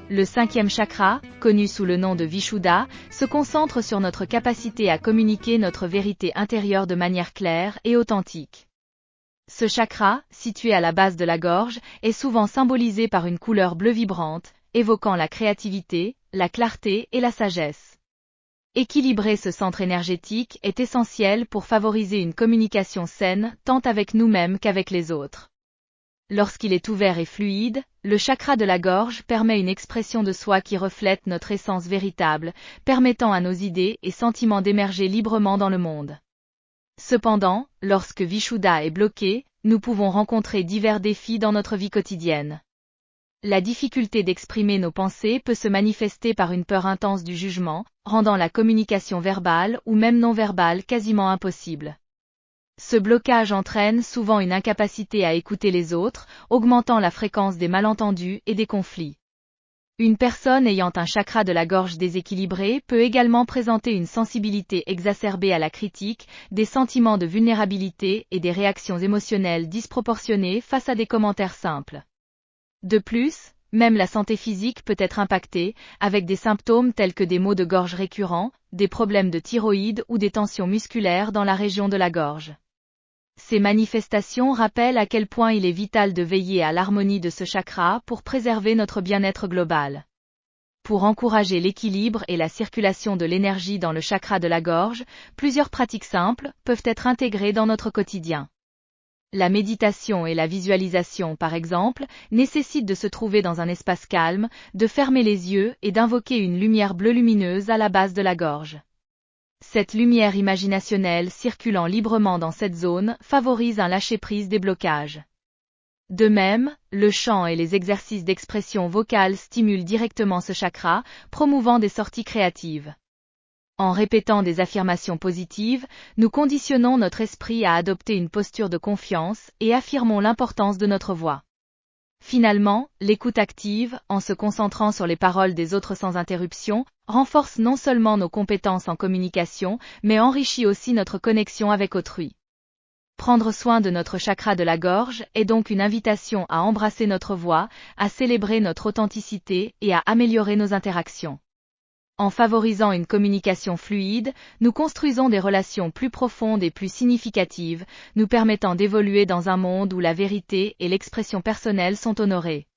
Le cinquième chakra, connu sous le nom de Vishuddha, se concentre sur notre capacité à communiquer notre vérité intérieure de manière claire et authentique. Ce chakra, situé à la base de la gorge, est souvent symbolisé par une couleur bleue vibrante, évoquant la créativité, la clarté et la sagesse. Équilibrer ce centre énergétique est essentiel pour favoriser une communication saine, tant avec nous-mêmes qu'avec les autres. Lorsqu'il est ouvert et fluide, le chakra de la gorge permet une expression de soi qui reflète notre essence véritable, permettant à nos idées et sentiments d'émerger librement dans le monde. Cependant, lorsque Vishuddha est bloqué, nous pouvons rencontrer divers défis dans notre vie quotidienne. La difficulté d'exprimer nos pensées peut se manifester par une peur intense du jugement, rendant la communication verbale ou même non verbale quasiment impossible. Ce blocage entraîne souvent une incapacité à écouter les autres, augmentant la fréquence des malentendus et des conflits. Une personne ayant un chakra de la gorge déséquilibré peut également présenter une sensibilité exacerbée à la critique, des sentiments de vulnérabilité et des réactions émotionnelles disproportionnées face à des commentaires simples. De plus, même la santé physique peut être impactée, avec des symptômes tels que des maux de gorge récurrents, des problèmes de thyroïde ou des tensions musculaires dans la région de la gorge. Ces manifestations rappellent à quel point il est vital de veiller à l'harmonie de ce chakra pour préserver notre bien-être global. Pour encourager l'équilibre et la circulation de l'énergie dans le chakra de la gorge, plusieurs pratiques simples peuvent être intégrées dans notre quotidien. La méditation et la visualisation, par exemple, nécessitent de se trouver dans un espace calme, de fermer les yeux et d'invoquer une lumière bleue lumineuse à la base de la gorge. Cette lumière imaginationnelle circulant librement dans cette zone favorise un lâcher-prise des blocages. De même, le chant et les exercices d'expression vocale stimulent directement ce chakra, promouvant des sorties créatives. En répétant des affirmations positives, nous conditionnons notre esprit à adopter une posture de confiance et affirmons l'importance de notre voix. Finalement, l'écoute active, en se concentrant sur les paroles des autres sans interruption, renforce non seulement nos compétences en communication, mais enrichit aussi notre connexion avec autrui. Prendre soin de notre chakra de la gorge est donc une invitation à embrasser notre voix, à célébrer notre authenticité et à améliorer nos interactions. En favorisant une communication fluide, nous construisons des relations plus profondes et plus significatives, nous permettant d'évoluer dans un monde où la vérité et l'expression personnelle sont honorées.